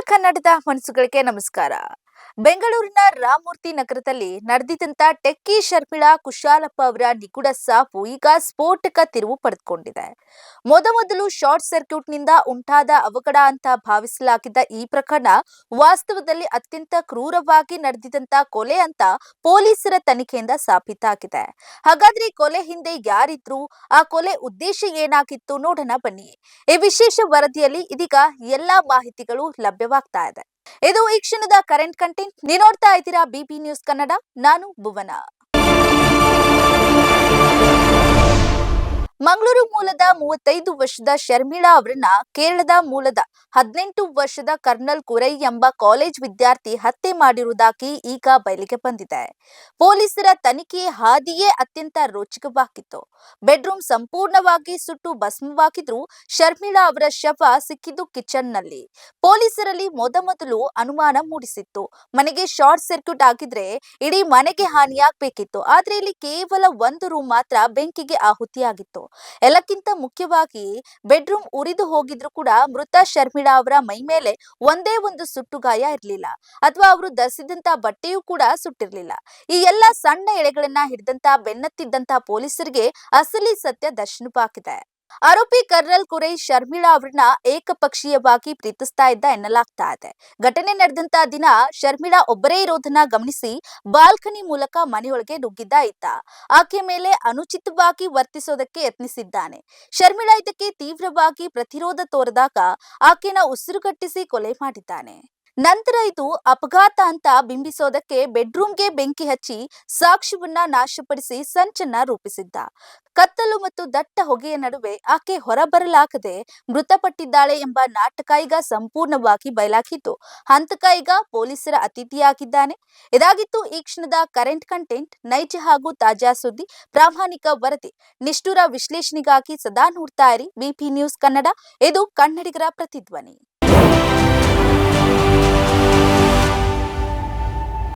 ಕನ್ನಡದ ಮನಸ್ಸುಗಳಿಗೆ ನಮಸ್ಕಾರ. ಬೆಂಗಳೂರಿನ ರಾಮಮೂರ್ತಿ ನಗರದಲ್ಲಿ ನಡೆದಿದ್ದಂತ ಟೆಕ್ಕಿ ಶರ್ಮಿಳಾ ಕುಶಾಲಪ್ಪ ಅವರ ನಿಗೂಢ ಸಾವು ಈಗ ಸ್ಫೋಟಕ ತಿರುವು ಪಡೆದುಕೊಂಡಿದೆ. ಮೊದಲು ಶಾರ್ಟ್ ಸರ್ಕ್ಯೂಟ್ನಿಂದ ಉಂಟಾದ ಅವಘಡ ಅಂತ ಭಾವಿಸಲಾಗಿದ್ದ ಈ ಪ್ರಕರಣ ವಾಸ್ತವದಲ್ಲಿ ಅತ್ಯಂತ ಕ್ರೂರವಾಗಿ ನಡೆದಿದ್ದಂತ ಕೊಲೆ ಅಂತ ಪೊಲೀಸರ ತನಿಖೆಯಿಂದ ಸಾಬೀತಾಗಿದೆ. ಹಾಗಾದ್ರೆ ಕೊಲೆ ಹಿಂದೆ ಯಾರಿದ್ರು, ಆ ಕೊಲೆ ಉದ್ದೇಶ ಏನಾಗಿತ್ತು ನೋಡೋಣ ಬನ್ನಿ. ಈ ವಿಶೇಷ ವರದಿಯಲ್ಲಿ ಇದೀಗ ಎಲ್ಲಾ ಮಾಹಿತಿಗಳು ಲಭ್ಯವಾಗ್ತಾ ಇದೆ. ಇದು ಈ ಕ್ಷಣದ ಕರೆಂಟ್ ಕಂಟೆಂಟ್. ನೀವು ನೋಡ್ತಾ ಇದ್ದೀರಾ ಬಿಬಿ ನ್ಯೂಸ್ ಕನ್ನಡ. ನಾನು ಭುವನ. ಮಂಗಳೂರು ಮೂಲದ 35 ವರ್ಷದ ಶರ್ಮಿಳಾ ಅವರನ್ನ ಕೇರಳದ ಮೂಲದ 18 ವರ್ಷದ ಕರ್ನಲ್ ಕುರೈ ಎಂಬ ಕಾಲೇಜ್ ವಿದ್ಯಾರ್ಥಿ ಹತ್ಯೆ ಮಾಡಿರುವುದಾಗಿ ಈಗ ಬಯಲಿಗೆ ಬಂದಿದೆ. ಪೊಲೀಸರ ತನಿಖೆ ಹಾದಿಯೇ ಅತ್ಯಂತ ರೋಚಕವಾಗಿತ್ತು. ಬೆಡ್ರೂಮ್ ಸಂಪೂರ್ಣವಾಗಿ ಸುಟ್ಟು ಭಸ್ಮವಾಗಿದ್ರು. ಶರ್ಮಿಳಾ ಅವರ ಶವ ಸಿಕ್ಕಿದ್ದು ಕಿಚನ್ನಲ್ಲಿ. ಪೊಲೀಸರಲ್ಲಿ ಮೊದಲು ಅನುಮಾನ ಮೂಡಿಸಿತ್ತು. ಮನೆಗೆ ಶಾರ್ಟ್ ಸರ್ಕ್ಯೂಟ್ ಆಗಿದ್ರೆ ಇಡೀ ಮನೆಗೆ ಹಾನಿಯಾಗಬೇಕಿತ್ತು. ಆದ್ರೆ ಇಲ್ಲಿ ಕೇವಲ ಒಂದು ರೂಮ್ ಮಾತ್ರ ಬೆಂಕಿಗೆ ಆಹುತಿಯಾಗಿತ್ತು. ಎಲ್ಲಕ್ಕಿಂತ ಮುಖ್ಯವಾಗಿ ಬೆಡ್ರೂಮ್ ಉರಿದು ಹೋಗಿದ್ರು ಕೂಡ ಮೃತ ಶರ್ಮಿಳಾ ಅವರ ಮೈ ಮೇಲೆ ಒಂದೇ ಒಂದು ಸುಟ್ಟು ಗಾಯ ಇರಲಿಲ್ಲ, ಅಥವಾ ಅವರು ಧರಿಸಿದಂತ ಬಟ್ಟೆಯೂ ಕೂಡ ಸುಟ್ಟಿರಲಿಲ್ಲ. ಈ ಎಲ್ಲಾ ಸಣ್ಣ ಎಳೆಗಳನ್ನ ಹಿಡಿದಂತ ಬೆನ್ನತ್ತಿದ್ದಂತ ಪೊಲೀಸರಿಗೆ ಅಸಲಿ ಸತ್ಯ ದರ್ಶನವಾಗಿದೆ. ಆರೋಪಿ ಕರ್ನಲ್ ಕುರೈ ಶರ್ಮಿಳಾ ಅವರನ್ನ ಏಕಪಕ್ಷೀಯವಾಗಿ ಪ್ರೀತಿಸ್ತಾ ಇದ್ದ ಎನ್ನಲಾಗ್ತಾ ಇದೆ. ಘಟನೆ ನಡೆದಂತ ದಿನ ಶರ್ಮಿಳಾ ಒಬ್ಬರೇ ಇರೋದನ್ನ ಗಮನಿಸಿ ಬಾಲ್ಕನಿ ಮೂಲಕ ಮನೆಯೊಳಗೆ ನುಗ್ಗಿದ್ದ ಈತ ಆಕೆ ಮೇಲೆ ಅನುಚಿತವಾಗಿ ವರ್ತಿಸೋದಕ್ಕೆ ಯತ್ನಿಸಿದ್ದಾನೆ. ಶರ್ಮಿಳಾ ಇದಕ್ಕೆ ತೀವ್ರವಾಗಿ ಪ್ರತಿರೋಧ ತೋರಿದಾಗ ಆಕೆನ ಉಸಿರುಗಟ್ಟಿಸಿ ಕೊಲೆ ಮಾಡಿದ್ದಾನೆ. ನಂತರ ಇದು ಅಪಘಾತ ಅಂತ ಬಿಂಬಿಸೋದಕ್ಕೆ ಬೆಡ್ರೂಮ್ಗೆ ಬೆಂಕಿ ಹಚ್ಚಿ ಸಾಕ್ಷ್ಯವನ್ನ ನಾಶಪಡಿಸಿ ಸಂಚನ್ನ ರೂಪಿಸಿದ್ದ. ಕತ್ತಲು ಮತ್ತು ದಟ್ಟ ಹೊಗೆಯ ನಡುವೆ ಆಕೆ ಹೊರಬರಲಾಗದೆ ಮೃತಪಟ್ಟಿದ್ದಾಳೆ ಎಂಬ ನಾಟಕ ಈಗ ಸಂಪೂರ್ಣವಾಗಿ ಬಯಲಾಗಿದ್ದು, ಹಂತಕ ಈಗ ಪೊಲೀಸರ ಅತಿಥಿಯಾಗಿದ್ದಾನೆ. ಇದಾಗಿತ್ತು ಈ ಕ್ಷಣದ ಕರೆಂಟ್ ಕಂಟೆಂಟ್. ನೈಜ ಹಾಗೂ ತಾಜಾ ಸುದ್ದಿ, ಪ್ರಾಮಾಣಿಕ ವರದಿ, ನಿಷ್ಠುರ ವಿಶ್ಲೇಷಣೆಗಾಗಿ ಸದಾ ನೋಡ್ತಾ ಇರಿ ಬಿಪಿ ನ್ಯೂಸ್ ಕನ್ನಡ. ಇದು ಕನ್ನಡಿಗರ ಪ್ರತಿಧ್ವನಿ.